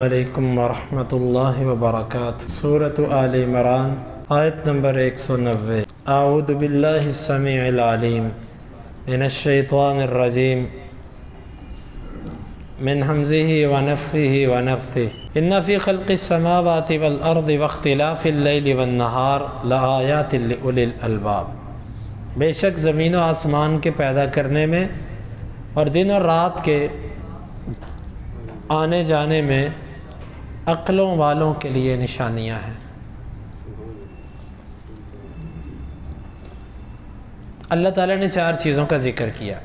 علیکم ورحمۃ اللہ وبرکاتہ۔ سورۃ آل عمران آیت نمبر 190۔ اعوذ باللہ السمیع العلیم من الشیطان الرجیم من حمزہ ونفخہ ونفثہ ان فی خلق السماوات والارض واختلاف اللیل والنہار لآیات لأولی الالباب۔ بے شک زمین و آسمان کے پیدا کرنے میں اور دن اور رات کے آنے جانے میں عقلوں والوں کے لیے نشانیاں ہیں۔ اللہ تعالیٰ نے 4 چیزوں کا ذکر کیا: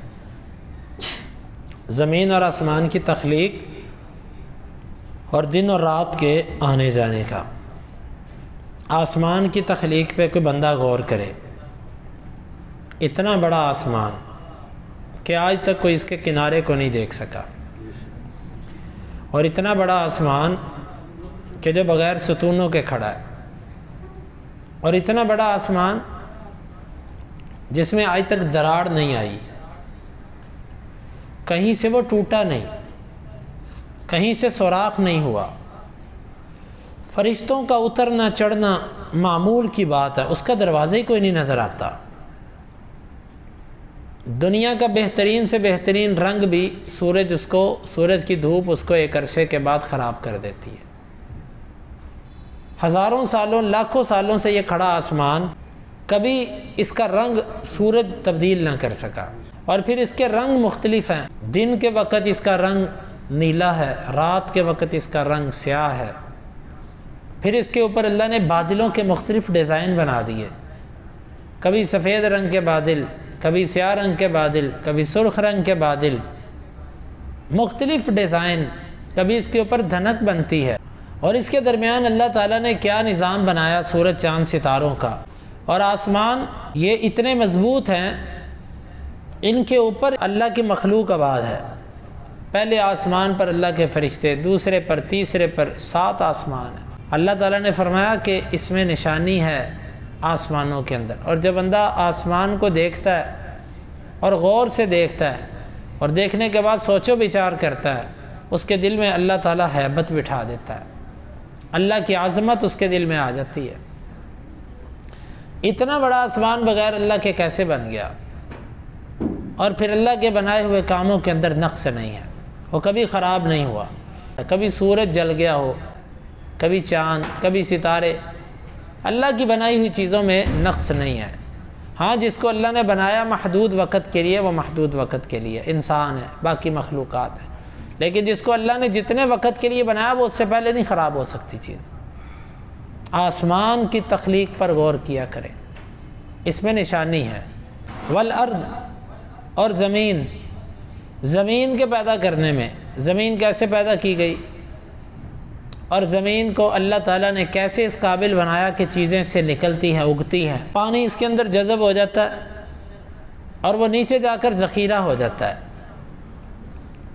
زمین اور آسمان کی تخلیق اور دن اور رات کے آنے جانے کا۔ آسمان کی تخلیق پہ کوئی بندہ غور کرے، اتنا بڑا آسمان کہ آج تک کوئی اس کے کنارے کو نہیں دیکھ سکا، اور اتنا بڑا آسمان کہ جو بغیر ستونوں کے کھڑا ہے، اور اتنا بڑا آسمان جس میں آج تک دراڑ نہیں آئی، کہیں سے وہ ٹوٹا نہیں، کہیں سے سوراخ نہیں ہوا، فرشتوں کا اترنا چڑھنا معمول کی بات ہے، اس کا دروازہ ہی کوئی نہیں نظر آتا۔ دنیا کا بہترین سے بہترین رنگ بھی سورج کی دھوپ اس کو ایک عرصے کے بعد خراب کر دیتی ہے۔ ہزاروں سالوں لاکھوں سالوں سے یہ کھڑا آسمان کبھی اس کا رنگ سورج تبدیل نہ کر سکا، اور پھر اس کے رنگ مختلف ہیں۔ دن کے وقت اس کا رنگ نیلا ہے، رات کے وقت اس کا رنگ سیاہ ہے۔ پھر اس کے اوپر اللہ نے بادلوں کے مختلف ڈیزائن بنا دیے، کبھی سفید رنگ کے بادل، کبھی سیاہ رنگ کے بادل، کبھی سرخ رنگ کے بادل، مختلف ڈیزائن، کبھی اس کے اوپر دھنک بنتی ہے۔ اور اس کے درمیان اللہ تعالیٰ نے کیا نظام بنایا سورج چاند ستاروں کا، اور آسمان یہ اتنے مضبوط ہیں، ان کے اوپر اللہ کی مخلوق آباد ہے۔ پہلے آسمان پر اللہ کے فرشتے، دوسرے پر، تیسرے پر 7 آسمان ہیں۔ اللہ تعالیٰ نے فرمایا کہ اس میں نشانی ہے آسمانوں کے اندر، اور جب بندہ آسمان کو دیکھتا ہے اور غور سے دیکھتا ہے اور دیکھنے کے بعد سوچ و بچار کرتا ہے، اس کے دل میں اللہ تعالیٰ ہیبت بٹھا دیتا ہے، اللہ کی عظمت اس کے دل میں آ جاتی ہے۔ اتنا بڑا آسمان بغیر اللہ کے کیسے بن گیا؟ اور پھر اللہ کے بنائے ہوئے کاموں کے اندر نقص نہیں ہے، وہ کبھی خراب نہیں ہوا، کبھی سورج جل گیا ہو، کبھی چاند، کبھی ستارے۔ اللہ کی بنائی ہوئی چیزوں میں نقص نہیں ہے۔ ہاں، جس کو اللہ نے بنایا محدود وقت کے لیے، وہ محدود وقت کے لیے انسان ہے، باقی مخلوقات ہیں، لیکن جس کو اللہ نے جتنے وقت کے لیے بنایا وہ اس سے پہلے نہیں خراب ہو سکتی چیز۔ آسمان کی تخلیق پر غور کیا کریں، اس میں نشانی ہے۔ والارض، اور زمین کے پیدا کرنے میں، زمین کیسے پیدا کی گئی، اور زمین کو اللہ تعالیٰ نے کیسے اس قابل بنایا کہ چیزیں سے نکلتی ہیں، اگتی ہیں۔ پانی اس کے اندر جذب ہو جاتا ہے اور وہ نیچے جا کر ذخیرہ ہو جاتا ہے،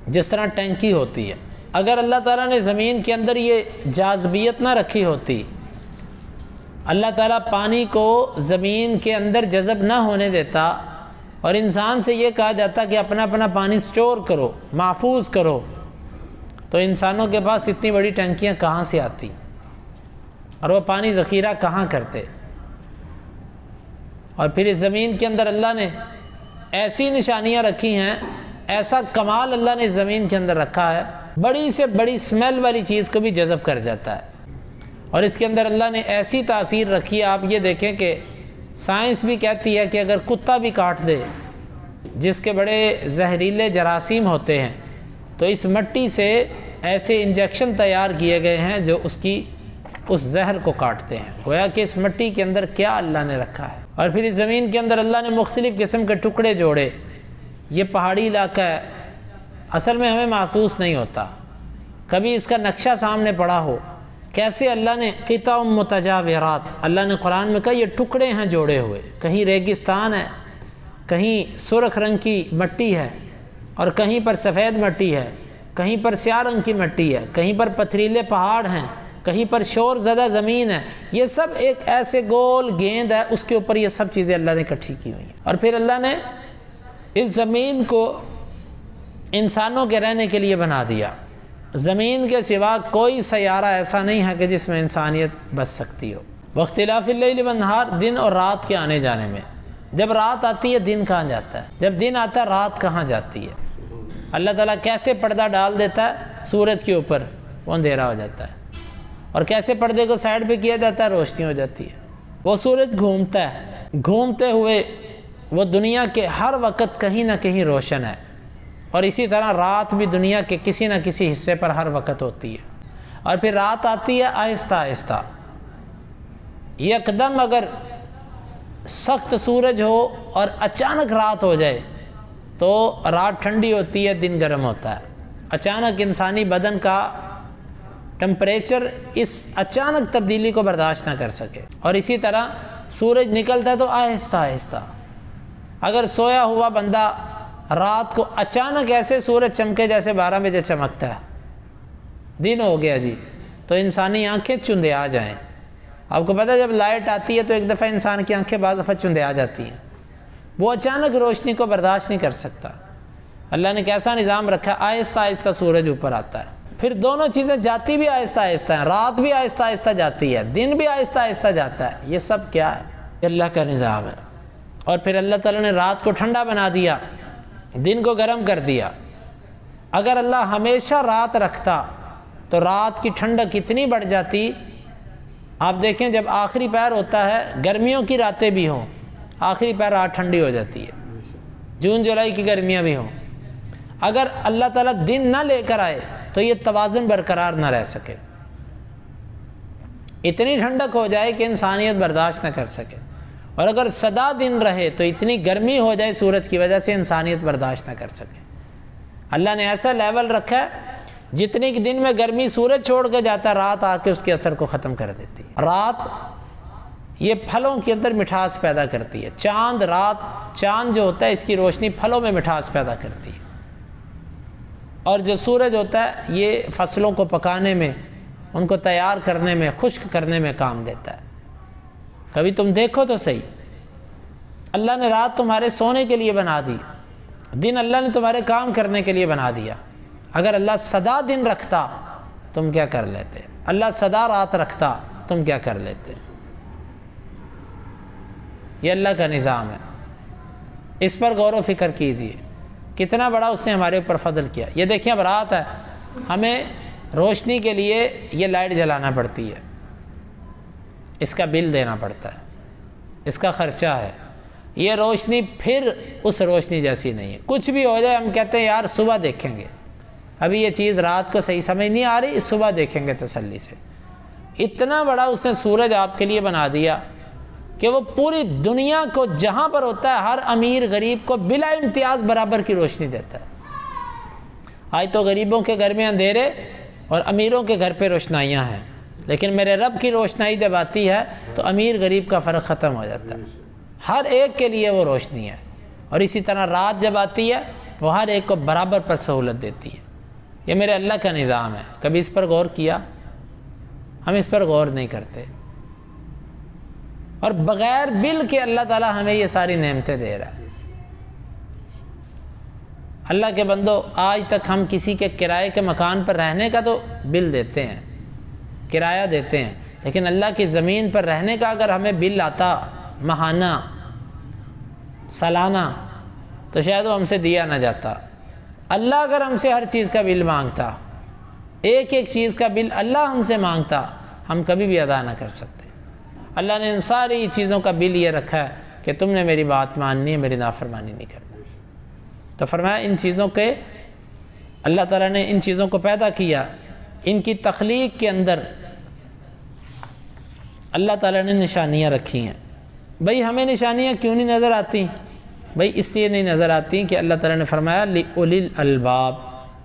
جس طرح ٹینکی ہوتی ہے۔ اگر اللہ تعالیٰ نے زمین کے اندر یہ جاذبیت نہ رکھی ہوتی، اللہ تعالیٰ پانی کو زمین کے اندر جذب نہ ہونے دیتا، اور انسان سے یہ کہا جاتا کہ اپنا اپنا پانی سٹور کرو، محفوظ کرو، تو انسانوں کے پاس اتنی بڑی ٹینکیاں کہاں سے آتی، اور وہ پانی ذخیرہ کہاں کرتے؟ اور پھر اس زمین کے اندر اللہ نے ایسی نشانیاں رکھی ہیں، ایسا کمال اللہ نے زمین کے اندر رکھا ہے، بڑی سے بڑی اسمیل والی چیز کو بھی جذب کر جاتا ہے۔ اور اس کے اندر اللہ نے ایسی تاثیر رکھی ہے، آپ یہ دیکھیں کہ سائنس بھی کہتی ہے کہ اگر کتا بھی کاٹ دے، جس کے بڑے زہریلے جراثیم ہوتے ہیں، تو اس مٹی سے ایسے انجیکشن تیار کیے گئے ہیں جو اس زہر کو کاٹتے ہیں۔ گویا کہ اس مٹی کے اندر کیا اللہ نے رکھا ہے۔ اور پھر اس زمین کے اندر اللہ نے مختلف قسم کے ٹکڑے جوڑے۔ یہ پہاڑی علاقہ ہے، اصل میں ہمیں محسوس نہیں ہوتا، کبھی اس کا نقشہ سامنے پڑا ہو، کیسے اللہ نے قطع متجاورات، اللہ نے قرآن میں کہا یہ ٹکڑے ہیں جوڑے ہوئے، کہیں ریگستان ہے، کہیں سرخ رنگ کی مٹی ہے، اور کہیں پر سفید مٹی ہے، کہیں پر سیاہ رنگ کی مٹی ہے، کہیں پر پتھریلے پہاڑ ہیں، کہیں پر شور زدہ زمین ہے۔ یہ سب ایک ایسے گول گیند ہے، اس کے اوپر یہ سب چیزیں اللہ نے اکٹھی کی ہوئی ہیں۔ اور پھر اللہ نے اس زمین کو انسانوں کے رہنے کے لیے بنا دیا۔ زمین کے سوا کوئی سیارہ ایسا نہیں ہے کہ جس میں انسانیت بچ سکتی ہو۔ واختلاف اللیل والنہار، دن اور رات کے آنے جانے میں، جب رات آتی ہے دن کہاں جاتا ہے، جب دن آتا ہے رات کہاں جاتی ہے۔ اللہ تعالیٰ کیسے پردہ ڈال دیتا ہے سورج کے اوپر، وہ اندھیرا ہو جاتا ہے، اور کیسے پردے کو سائڈ پہ کیا جاتا ہے، روشنی ہو جاتی ہے۔ وہ سورج گھومتا ہے، گھومتے ہوئے وہ دنیا کے ہر وقت کہیں نہ کہیں روشن ہے، اور اسی طرح رات بھی دنیا کے کسی نہ کسی حصے پر ہر وقت ہوتی ہے۔ اور پھر رات آتی ہے آہستہ آہستہ، یکدم اگر سخت سورج ہو اور اچانک رات ہو جائے تو رات ٹھنڈی ہوتی ہے، دن گرم ہوتا ہے۔ اچانک انسانی بدن کا ٹمپریچر اس اچانک تبدیلی کو برداشت نہ کر سکے، اور اسی طرح سورج نکلتا ہے تو آہستہ آہستہ۔ اگر سویا ہوا بندہ رات کو اچانک ایسے سورج چمکے جیسے 12 بجے چمکتا ہے، دن ہو گیا جی، تو انسانی آنکھیں چندیا جائیں۔ آپ کو پتہ ہے جب لائٹ آتی ہے تو ایک دفعہ انسان کی آنکھیں بعض دفعہ چندیا جاتی ہیں، وہ اچانک روشنی کو برداشت نہیں کر سکتا۔ اللہ نے کیسا نظام رکھا، آہستہ آہستہ سورج اوپر آتا ہے، پھر دونوں چیزیں جاتی بھی آہستہ آہستہ ہیں، رات بھی آہستہ آہستہ جاتی ہے، دن بھی آہستہ آہستہ جاتا ہے۔ یہ سب کیا ہے؟ یہ اللہ کا نظام ہے۔ اور پھر اللہ تعالیٰ نے رات کو ٹھنڈا بنا دیا، دن کو گرم کر دیا۔ اگر اللہ ہمیشہ رات رکھتا تو رات کی ٹھنڈک اتنی بڑھ جاتی۔ آپ دیکھیں جب آخری پہر ہوتا ہے، گرمیوں کی راتیں بھی ہوں، آخری پہر رات ٹھنڈی ہو جاتی ہے، جون جولائی کی گرمیاں بھی ہوں۔ اگر اللہ تعالیٰ دن نہ لے کر آئے تو یہ توازن برقرار نہ رہ سکے، اتنی ٹھنڈک ہو جائے کہ انسانیت برداشت نہ کر سکے، اور اگر سدا دن رہے تو اتنی گرمی ہو جائے سورج کی وجہ سے انسانیت برداشت نہ کر سکے۔ اللہ نے ایسا لیول رکھا ہے جتنی کہ دن میں گرمی سورج چھوڑ کے جاتا ہے، رات آ کے اس کے اثر کو ختم کر دیتی ہے۔ رات یہ پھلوں کے اندر مٹھاس پیدا کرتی ہے، چاند جو ہوتا ہے اس کی روشنی پھلوں میں مٹھاس پیدا کرتی ہے، اور جو سورج ہوتا ہے یہ فصلوں کو پکانے میں، ان کو تیار کرنے میں، خشک کرنے میں کام دیتا ہے۔ کبھی تم دیکھو تو صحیح، اللہ نے رات تمہارے سونے کے لیے بنا دی، دن اللہ نے تمہارے کام کرنے کے لیے بنا دیا۔ اگر اللہ سدا دن رکھتا تم کیا کر لیتے؟ اللہ سدا رات رکھتا تم کیا کر لیتے؟ یہ اللہ کا نظام ہے، اس پر غور و فکر کیجئے، کتنا بڑا اس نے ہمارے اوپر فضل کیا۔ یہ دیکھیں اب رات ہے، ہمیں روشنی کے لیے یہ لائٹ جلانا پڑتی ہے، اس کا بل دینا پڑتا ہے، اس کا خرچہ ہے۔ یہ روشنی پھر اس روشنی جیسی نہیں ہے، کچھ بھی ہو جائے ہم کہتے ہیں یار صبح دیکھیں گے، ابھی یہ چیز رات کو صحیح سمجھ نہیں آ رہی، صبح دیکھیں گے تسلی سے۔ اتنا بڑا اس نے سورج آپ کے لیے بنا دیا کہ وہ پوری دنیا کو جہاں پر ہوتا ہے ہر امیر غریب کو بلا امتیاز برابر کی روشنی دیتا ہے۔ آج تو غریبوں کے گھر میں اندھیرے اور امیروں کے گھر پہ روشنائیاں ہیں، لیکن میرے رب کی روشنائی جب آتی ہے تو امیر غریب کا فرق ختم ہو جاتا ہے، ہر ایک کے لیے وہ روشنی ہے۔ اور اسی طرح رات جب آتی ہے وہ ہر ایک کو برابر پر سہولت دیتی ہے۔ یہ میرے اللہ کا نظام ہے، کبھی اس پر غور کیا؟ ہم اس پر غور نہیں کرتے، اور بغیر بل کے اللہ تعالیٰ ہمیں یہ ساری نعمتیں دے رہا ہے۔ اللہ کے بندو، آج تک ہم کسی کے کرائے کے مکان پر رہنے کا تو بل دیتے ہیں، کرایہ دیتے ہیں، لیکن اللہ کی زمین پر رہنے کا اگر ہمیں بل آتا ماہانہ، سالانہ، تو شاید وہ ہم سے دیا نہ جاتا۔ اللہ اگر ہم سے ہر چیز کا بل مانگتا، ایک ایک چیز کا بل اللہ ہم سے مانگتا، ہم کبھی بھی ادا نہ کر سکتے۔ اللہ نے ان ساری چیزوں کا بل یہ رکھا ہے کہ تم نے میری بات ماننی ہے، میری نافرمانی نہیں کرنا۔ تو فرمایا ان چیزوں کے، اللہ تعالیٰ نے ان چیزوں کو پیدا کیا، ان کی تخلیق کے اندر اللہ تعالیٰ نے نشانیاں رکھی ہیں۔ بھئی ہمیں نشانیاں کیوں نہیں نظر آتی؟ بھئی اس لیے نہیں نظر آتی کہ اللہ تعالیٰ نے فرمایا لِأُولِي الْأَلْبَابِ،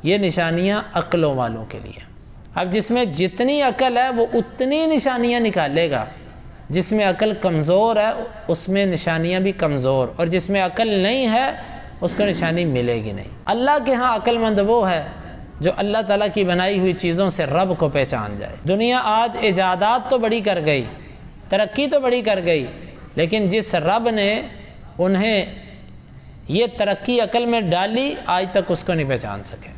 یہ نشانیاں عقلوں والوں کے لیے۔ اب جس میں جتنی عقل ہے وہ اتنی نشانیاں نکالے گا، جس میں عقل کمزور ہے اس میں نشانیاں بھی کمزور، اور جس میں عقل نہیں ہے اس کو نشانی ملے گی نہیں۔ اللہ کے ہاں عقل مند وہ ہے جو اللہ تعالیٰ کی بنائی ہوئی چیزوں سے رب کو پہچان جائے۔ دنیا آج ایجادات تو بڑی کر گئی، ترقی تو بڑی کر گئی، لیکن جس رب نے انہیں یہ ترقی عقل میں ڈالی آج تک اس کو نہیں پہچان سکے۔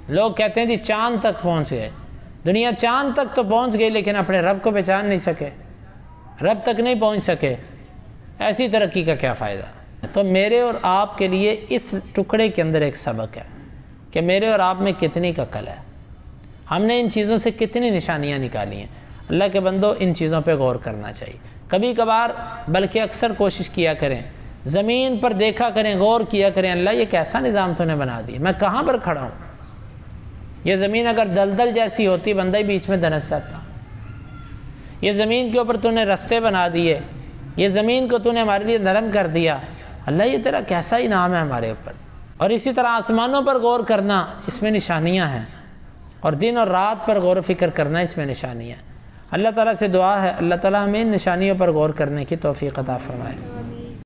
لوگ کہتے ہیں جی چاند تک پہنچ گئے، دنیا چاند تک تو پہنچ گئی لیکن اپنے رب کو پہچان نہیں سکے، رب تک نہیں پہنچ سکے، ایسی ترقی کا کیا فائدہ؟ تو میرے اور آپ کے لیے اس ٹکڑے کے اندر ایک سبق ہے کہ میرے اور آپ میں کتنی عقل ہے، ہم نے ان چیزوں سے کتنی نشانیاں نکالی ہیں۔ اللہ کے بندو ان چیزوں پہ غور کرنا چاہیے، کبھی کبھار بلکہ اکثر کوشش کیا کریں، زمین پر دیکھا کریں، غور کیا کریں، اللہ یہ کیسا نظام تو نے بنا دیا، میں کہاں پر کھڑا ہوں؟ یہ زمین اگر دلدل جیسی ہوتی بندہ ہی بیچ میں دنس جاتا۔ یہ زمین کے اوپر تو نے رستے بنا دیے، یہ زمین کو تو نے ہمارے لیے نرم کر دیا، اللہ یہ تیرا کیسا انعام ہے ہمارے اوپر۔ اور اسی طرح آسمانوں پر غور کرنا، اس میں نشانیاں ہیں، اور دن اور رات پر غور و فکر کرنا، اس میں نشانیاں ہیں۔ اللہ تعالیٰ سے دعا ہے اللہ تعالیٰ ہمیں ان نشانیوں پر غور کرنے کی توفیق عطا فرمائے۔